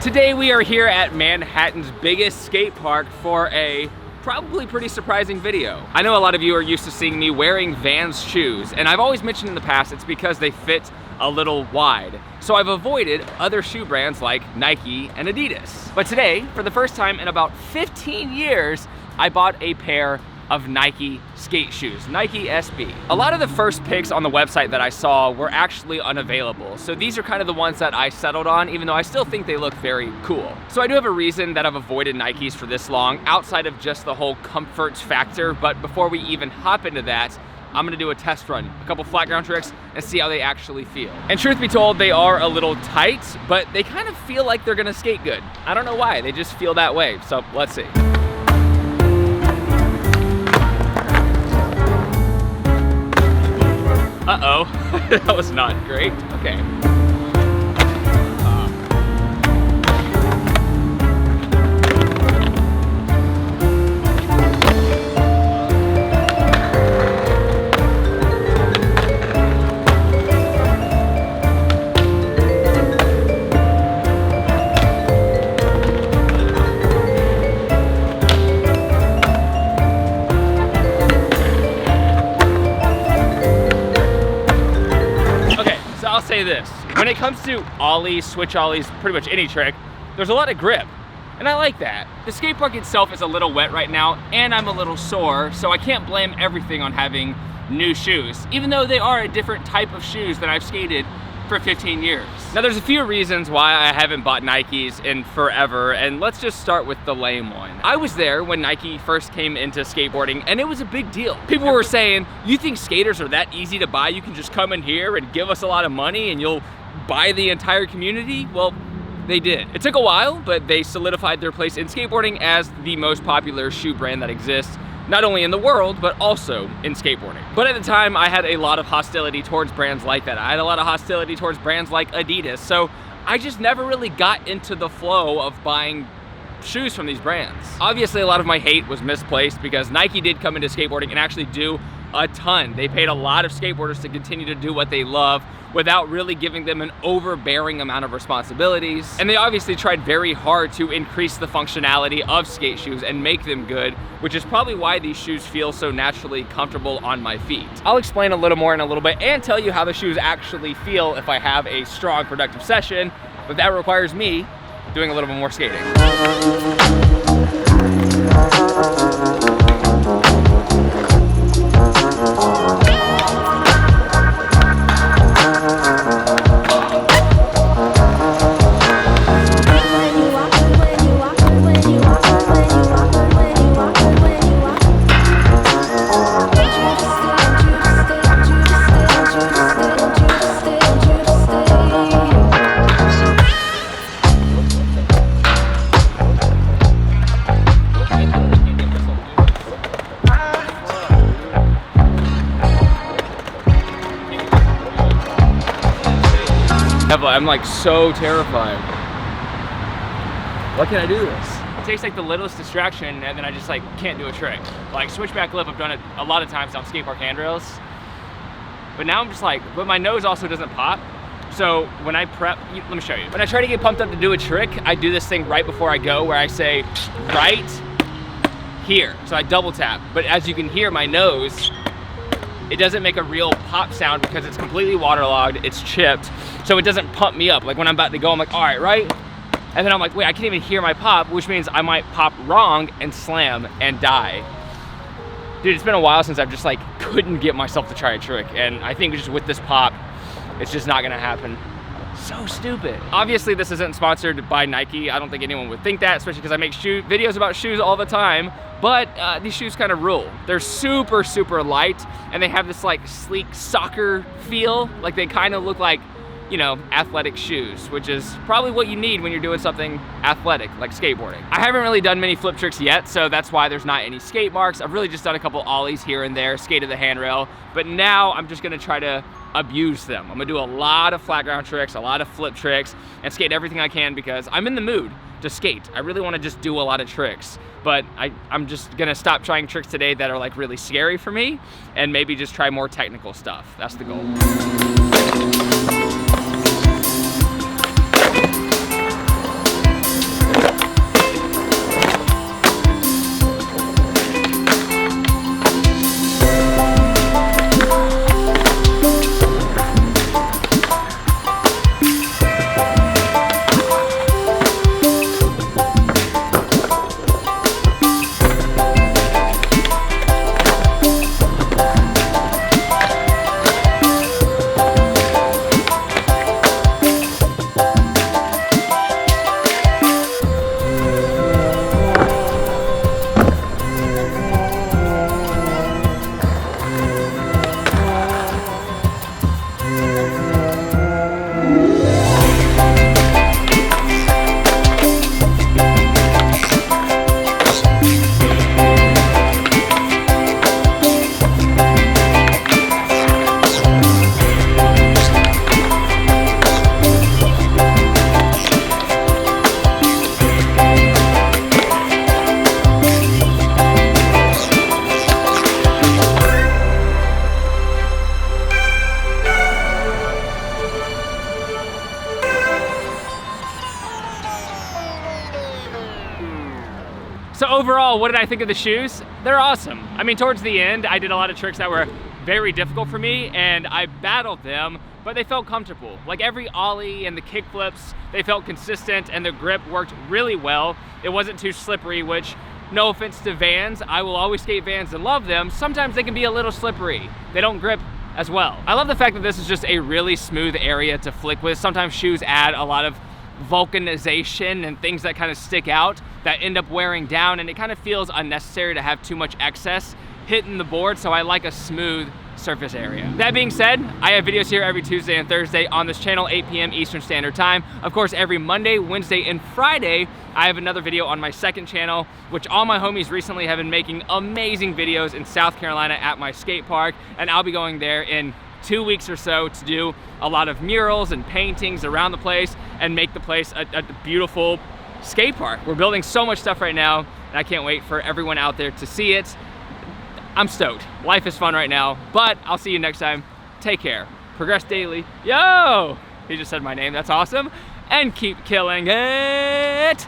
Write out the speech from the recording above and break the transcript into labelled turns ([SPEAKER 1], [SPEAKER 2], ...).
[SPEAKER 1] Today we are here at Manhattan's biggest skate park for a probably pretty surprising video. I know a lot of you are used to seeing me wearing Vans shoes, and I've always mentioned in the past it's because they fit a little wide. So I've avoided other shoe brands like Nike and Adidas. But today, for the first time in about 15 years, I bought a pair of Nike skate shoes, Nike SB. A lot of the first pics on the website that I saw were actually unavailable. So these are kind of the ones that I settled on, even though I still think they look very cool. So I do have a reason that I've avoided Nikes for this long, outside of just the whole comfort factor. But before we even hop into that, I'm gonna do a test run, a couple flat ground tricks, and see how they actually feel. And truth be told, they are a little tight, but they kind of feel like they're gonna skate good. I don't know why, they just feel that way. So let's see. Uh-oh, that was not great. Okay. Say this, when it comes to ollies, switch ollies, pretty much any trick, there's a lot of grip, and I like that. The skate park itself is a little wet right now, and I'm a little sore, so I can't blame everything on having new shoes, even though they are a different type of shoes than I've skated for 15 years. Now there's a few reasons why I haven't bought Nikes in forever, and let's just start with the lame one. I was there when Nike first came into skateboarding, and it was a big deal. People were saying, you think skaters are that easy to buy? You can just come in here and give us a lot of money and you'll buy the entire community? Well, they did. It took a while, but they solidified their place in skateboarding as the most popular shoe brand that exists, not only in the world, but also in skateboarding. But at the time, I had a lot of hostility towards brands like that. I had a lot of hostility towards brands like Adidas, so I just never really got into the flow of buying shoes from these brands. Obviously, a lot of my hate was misplaced because Nike did come into skateboarding and actually do a ton. They paid a lot of skateboarders to continue to do what they love without really giving them an overbearing amount of responsibilities. And they obviously tried very hard to increase the functionality of skate shoes and make them good, which is probably why these shoes feel so naturally comfortable on my feet. I'll explain a little more in a little bit and tell you how the shoes actually feel if I have a strong, productive session, but that requires me doing a little bit more skating. I'm like so terrified. What can I do this? It takes like the littlest distraction and then I just like can't do a trick. Like switchback lip, I've done it a lot of times on skate park handrails. But now I'm just like, but my nose also doesn't pop. So when I prep, let me show you. When I try to get pumped up to do a trick, I do this thing right before I go where I say right here. So I double tap. But as you can hear, my nose, it doesn't make a real pop sound because it's completely waterlogged, it's chipped, so it doesn't pump me up. Like when I'm about to go, I'm like, all right? And then I'm like, wait, I can't even hear my pop, which means I might pop wrong and slam and die. Dude, it's been a while since I've just like couldn't get myself to try a trick, and I think just with this pop, it's just not gonna happen. So stupid. Obviously, this isn't sponsored by Nike. I don't think anyone would think that, especially because I make videos about shoes all the time. But these shoes kind of rule. They're super, super light, and they have this like sleek soccer feel. Like they kind of look like, you know, athletic shoes, which is probably what you need when you're doing something athletic, like skateboarding. I haven't really done many flip tricks yet, so that's why there's not any skate marks. I've really just done a couple ollies here and there, skated the handrail, but now I'm just gonna try to abuse them. I'm gonna do a lot of flat ground tricks, a lot of flip tricks, and skate everything I can because I'm in the mood to skate. I really wanna just do a lot of tricks, but I'm just gonna stop trying tricks today that are like really scary for me and maybe just try more technical stuff. That's the goal. So overall, what did I think of the shoes? They're awesome. I mean, towards the end, I did a lot of tricks that were very difficult for me, and I battled them, but they felt comfortable. Like every ollie and the kick flips, they felt consistent, and the grip worked really well. It wasn't too slippery, which, no offense to Vans, I will always skate Vans and love them. Sometimes they can be a little slippery. They don't grip as well. I love the fact that this is just a really smooth area to flick with. Sometimes shoes add a lot of vulcanization and things that kind of stick out that end up wearing down, and it kind of feels unnecessary to have too much excess hitting the board, so I like a smooth surface area. That being said, I have videos here every Tuesday and Thursday on this channel, 8 p.m. Eastern Standard Time. Of course, every Monday, Wednesday, and Friday, I have another video on my second channel, which all my homies recently have been making amazing videos in South Carolina at my skate park, and I'll be going there in 2 weeks or so to do a lot of murals and paintings around the place and make the place a beautiful skate park. We're building so much stuff right now, and I can't wait for everyone out there to see it. I'm stoked. Life is fun right now, but I'll see you next time. Take care. Progress daily. Yo! He just said my name. That's awesome. And keep killing it.